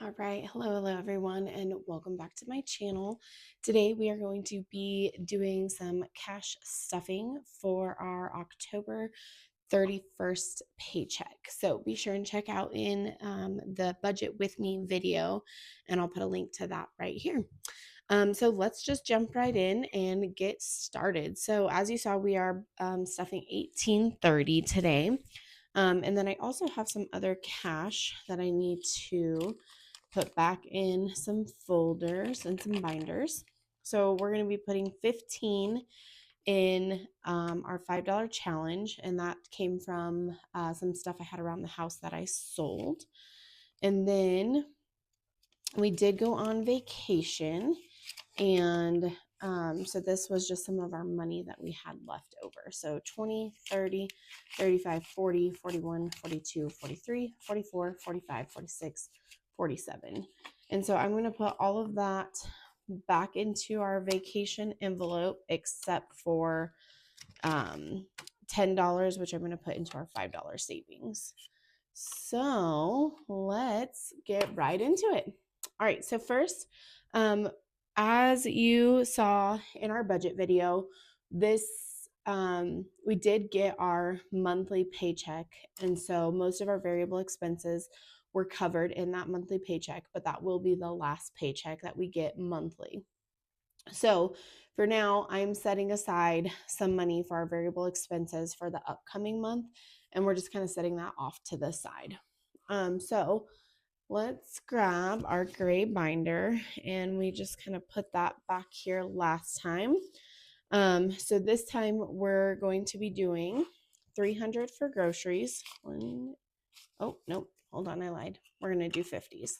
All right, hello everyone, and welcome back to my channel. Today we are going to be doing some cash stuffing for our October 31st paycheck. So be sure and check out in the budget with me video, and I'll put a link to that right here. So let's just jump right in and get started. So as you saw, we are stuffing 1830 today. And then I also have some other cash that I need to put back in some folders and some binders. So we're going to be putting 15 in our $5 challenge, and that came from some stuff I had around the house that I sold. And then we did go on vacation, and so this was just some of our money that we had left over. So 20, 30, 35, 40, 41, 42, 43, 44, 45, 46, 47. And so I'm going to put all of that back into our vacation envelope, except for $10, which I'm going to put into our $5 savings. So let's get right into it. All right, so first, as you saw in our budget video, we did get our monthly paycheck, and so most of our variable expenses were covered in that monthly paycheck, but that will be the last paycheck that we get monthly. So for now, I'm setting aside some money for our variable expenses for the upcoming month, and we're just kind of setting that off to the side. So let's grab our gray binder, and we just kind of put that back here last time. So this time we're going to be doing 300 for groceries. Oh, nope, hold on, I lied. We're going to do 50s.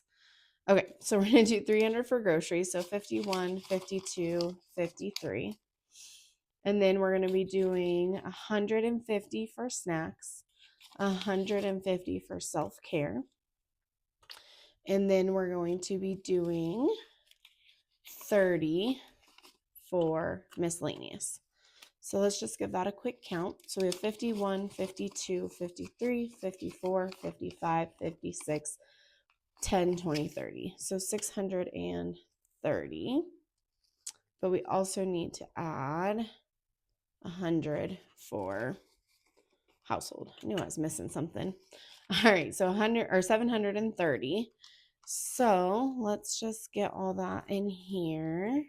Okay, so we're going to do 300 for groceries, so 51, 52, 53. And then we're going to be doing 150 for snacks, 150 for self-care. And then we're going to be doing 30 for miscellaneous. So let's just give that a quick count. So we have 51, 52, 53, 54, 55, 56, 10, 20, 30. So 630. But we also need to add 100 for household. I knew I was missing something. All right, so 100 or 730. So let's just get all that in here.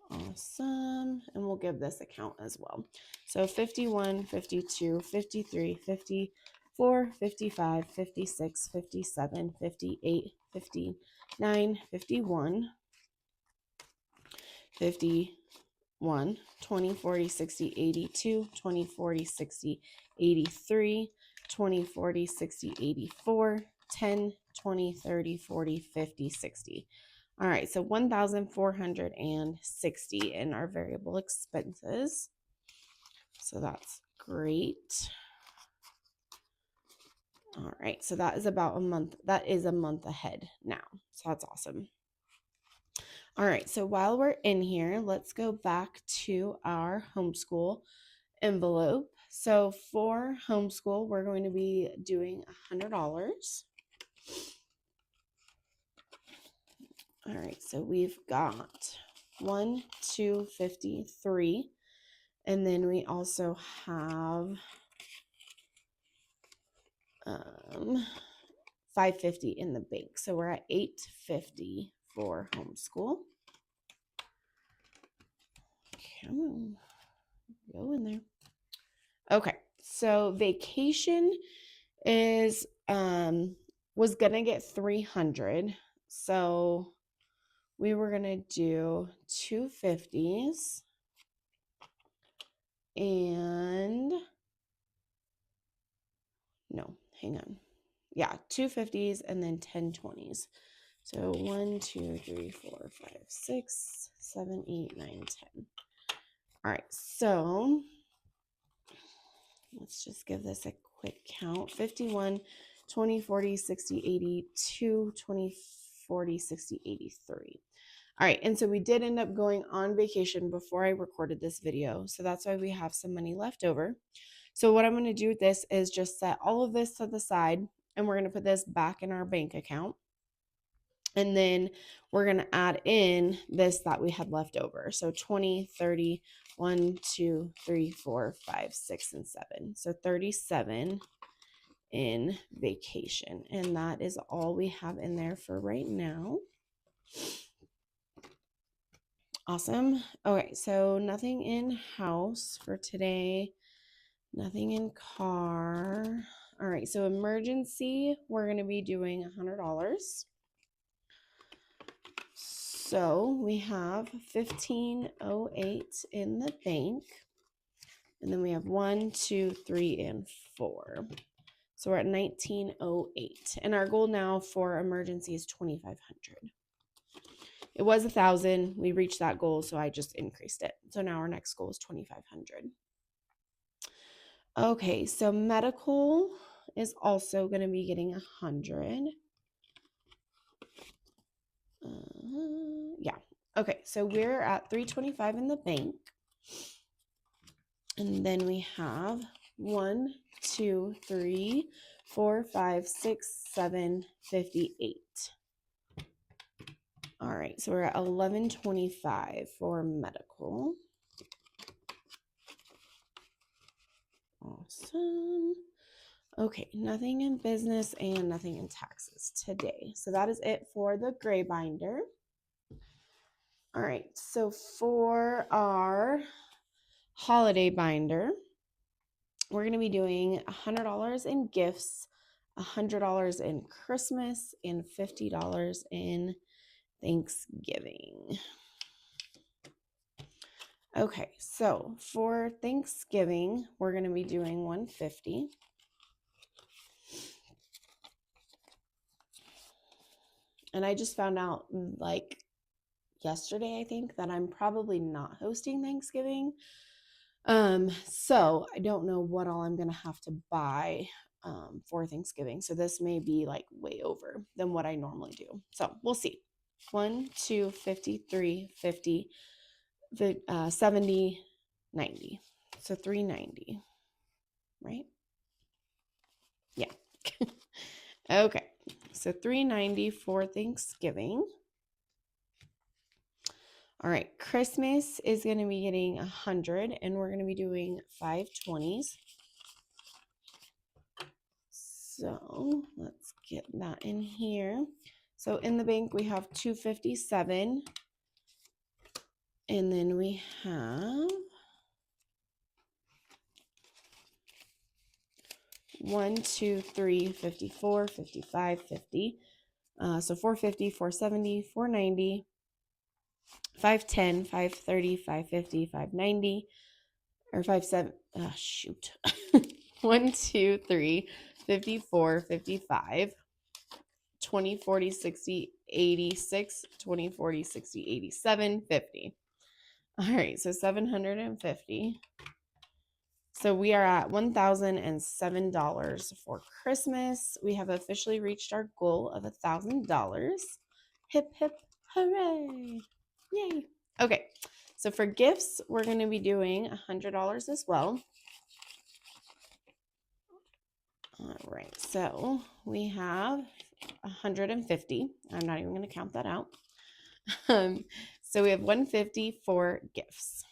Awesome. And we'll give this a count as well. So 51, 52, 53, 54, 55, 56, 57, 58, 59, 51, 51, 20, 40, 60, 82, 20, 40, 60, 83, 20, 40, 60, 84, 10, 20, 30, 40, 50, 60. All right, so 1,460 in our variable expenses. So that's great. All right, so that is about a month. That is a month ahead now. So that's awesome. All right, so while we're in here, let's go back to our homeschool envelope. So for homeschool, we're going to be doing $100. All right, so we've got 1, 2, 53, and then we also have 550 in the bank. So we're at 850 for homeschool. Come on, go in there. Okay, so vacation is was gonna get 300, so we were gonna do 250s and no, hang on. Yeah, 250s and then 10 20s. So 1, 2, 3, 4, 5, 6, 7, 8, 9, 10. All right, so let's just give this a quick count. 51, 20, 40, 60, 82, 20, 40, 60, 83. All right, and so we did end up going on vacation before I recorded this video, so that's why we have some money left over. So what I'm going to do with this is just set all of this to the side, and we're going to put this back in our bank account. And then we're going to add in this that we had left over. So 20, 30, 1, 2, 3, 4, 5, 6, and 7. So 37 in vacation. And that is all we have in there for right now. Awesome. Okay, so nothing in house for today. Nothing in car. All right, so emergency, we're going to be doing $100. So we have 1508 in the bank. And then we have 1, 2, 3, and 4. So we're at 1908. And our goal now for emergency is 2500. It was 1000. We reached that goal, so I just increased it. So now our next goal is 2500. Okay, so medical is also going to be getting 100. Yeah. Okay, so we're at 325 in the bank. And then we have 1, 2, 3, 4, 5, 6, 7, 58. All right, so we're at 1125 for medical. Awesome. Okay, nothing in business and nothing in taxes today. So that is it for the gray binder. All right, so for our holiday binder, we're going to be doing $100 in gifts, $100 in Christmas, and $50 in Thanksgiving. Okay, so for Thanksgiving, we're going to be doing $150. And I just found out like yesterday, I think, that I'm probably not hosting Thanksgiving. So I don't know what all I'm going to have to buy for Thanksgiving. So this may be like way over than what I normally do. So we'll see. 1, 2, 53, 50, 70, 90. So 390, right? Yeah. Okay. So 390 for Thanksgiving. All right. Christmas is going to be getting 100, and we're going to be doing 520s. So let's get that in here. So in the bank, we have 257. And then we have 1, 2, 3, 54, 55, 50. So 450, 470, 490, 510, 530, 550, 590, or 57. Shoot. 1, 2, 3, 54, 55. 20, 40, 60, 86, 20, 40, 60, 87, 50. All right, so 750. So we are at $1,007 for Christmas. We have officially reached our goal of $1,000. Hip, hip, hooray. Yay. Okay, so for gifts, we're going to be doing $100 as well. All right, so we have 150. I'm not even going to count that out. So we have 150 for gifts.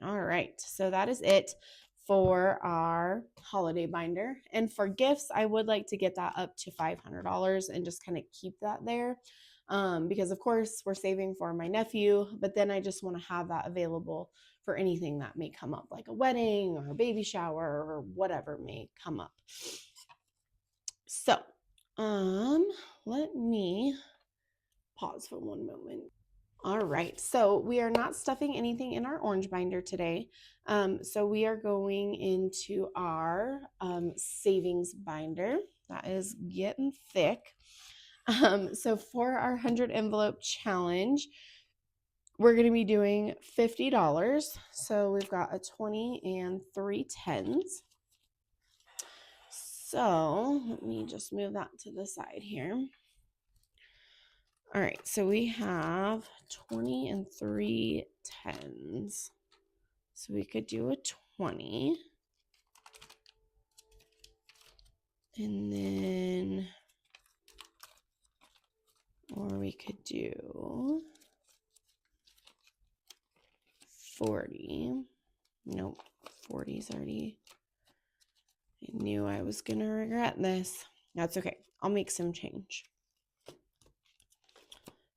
All right, so that is it for our holiday binder. And for gifts, I would like to get that up to $500 and just kind of keep that there. Because of course we're saving for my nephew, but then I just want to have that available for anything that may come up, like a wedding or a baby shower or whatever may come up. So, let me pause for one moment. All right, so we are not stuffing anything in our orange binder today. So we are going into our savings binder. That is getting thick. So for our 100 envelope challenge, we're going to be doing $50. So we've got a 20 and 3 10s. So let me just move that to the side here. All right, so we have 20 and 3 10s. So we could do a 20. And then, or we could do 40. Nope, 40 is already, I knew I was going to regret this. That's okay. I'll make some change.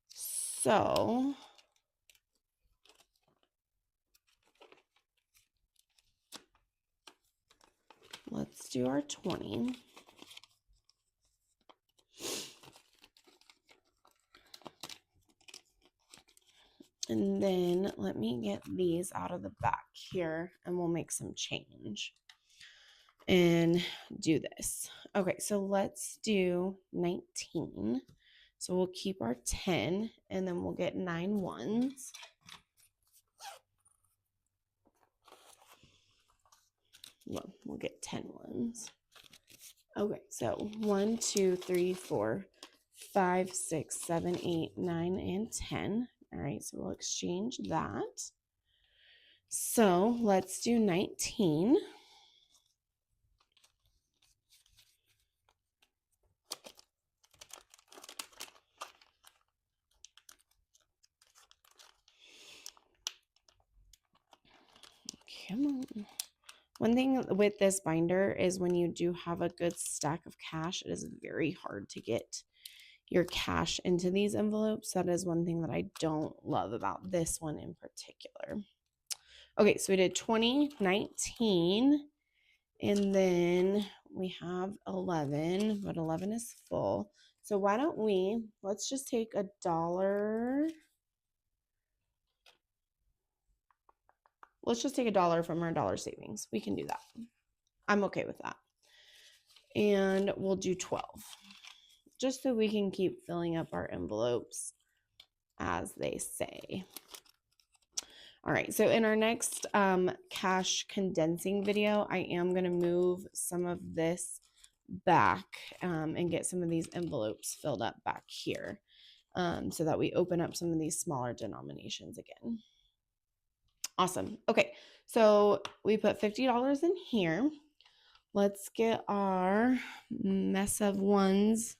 So, let's do our 20. And then let me get these out of the back here and we'll make some change and do this. Okay, so let's do 19. So we'll keep our 10 and then we'll get 9 ones. Well, we'll get 10 ones. Okay, so 1, 2, 3, 4, 5, 6, 7, 8, 9, and 10. All right, so we'll exchange that. So let's do 19. Come on. One thing with this binder is when you do have a good stack of cash, it is very hard to get your cash into these envelopes. That is one thing that I don't love about this one in particular. Okay, so we did 20, 19, and then we have 11, but 11 is full. So why don't let's just take $1. Let's just take $1 from our dollar savings. We can do that. I'm okay with that. And we'll do 12, just so we can keep filling up our envelopes, as they say. All right, so in our next cash condensing video, I am going to move some of this back and get some of these envelopes filled up back here so that we open up some of these smaller denominations again. Awesome. Okay, so we put $50 in here. Let's get our mess of ones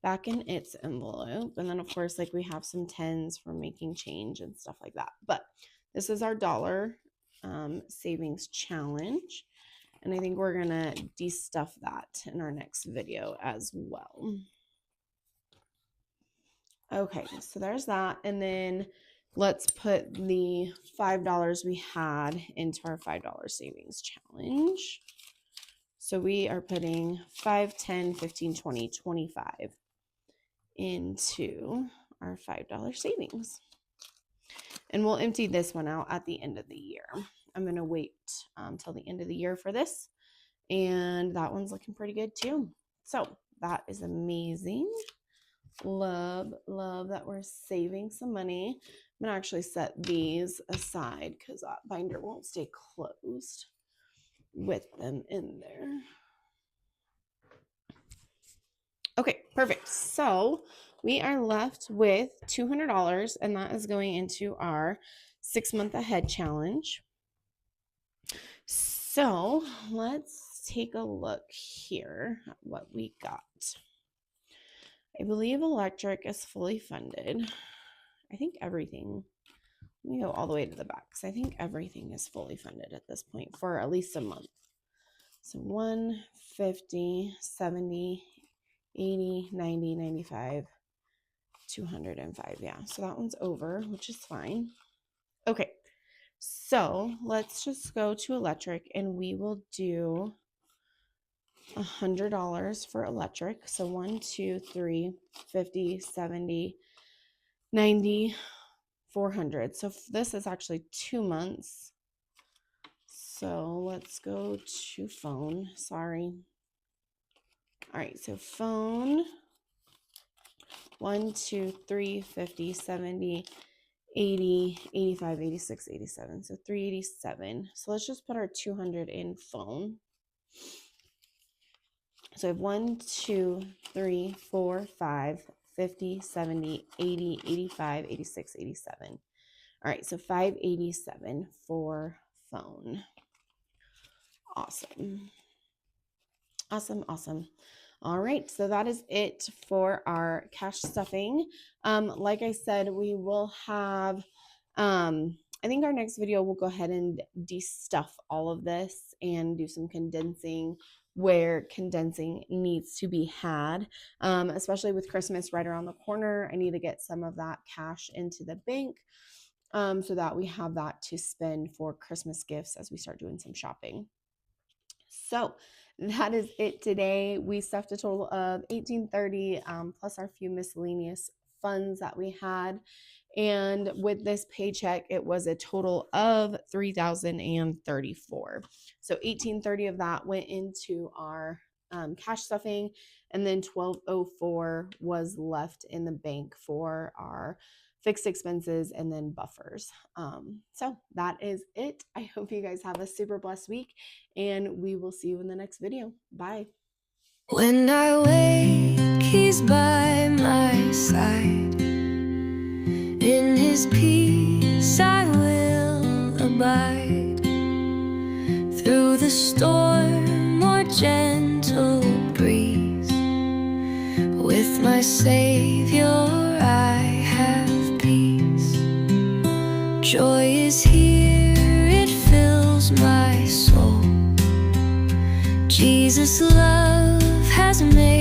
back in its envelope. And then, of course, like we have some 10s for making change and stuff like that. But this is our dollar savings challenge. And I think we're going to de-stuff that in our next video as well. Okay, so there's that. And then let's put the $5 we had into our $5 savings challenge. So we are putting 5, 10, 15, 20, 25 into our $5 savings. And we'll empty this one out at the end of the year. I'm going to wait till the end of the year for this. And that one's looking pretty good too. So that is amazing. Love that we're saving some money. I'm going to actually set these aside because that binder won't stay closed with them in there. Okay, perfect. So we are left with $200, and that is going into our 6-month ahead challenge. So let's take a look here at what we got. I believe electric is fully funded. I think everything, let me go all the way to the back because I think everything is fully funded at this point for at least a month. So 150, 70, 80, 90, 95, 205. Yeah, so that one's over, which is fine. Okay, so let's just go to electric and we will do $100 for electric. So 1, 2, 3, 50, 70, 90, 400. So this is actually 2 months. So let's go to phone. Sorry. All right, so phone 1, 2, 3, 50, 70, 80, 85, 86, 87. So 387. So let's just put our 200 in phone. So I have 1, 2, 3, 4, 5, 50, 70, 80, 85, 86, 87. All right, so 587 for phone. Awesome. Awesome, awesome. All right, so that is it for our cash stuffing. Like I said, we will have, I think our next video will go ahead and de-stuff all of this and do some condensing where condensing needs to be had, especially with Christmas right around the corner. I need to get some of that cash into the bank so that we have that to spend for Christmas gifts as we start doing some shopping. So that is it today. We stuffed a total of $18.30 plus our few miscellaneous funds that we had. And with this paycheck, it was a total of $3,034. So $18.30 of that went into our cash stuffing, and then $1,204 was left in the bank for our fixed expenses and then buffers. So that is it. I hope you guys have a super blessed week, and we will see you in the next video. Bye. When I wake, he's by my side. In his peace I will abide. Through the storm or gentle breeze, with my Savior I have peace. Joy is here, it fills my soul. Jesus' love has made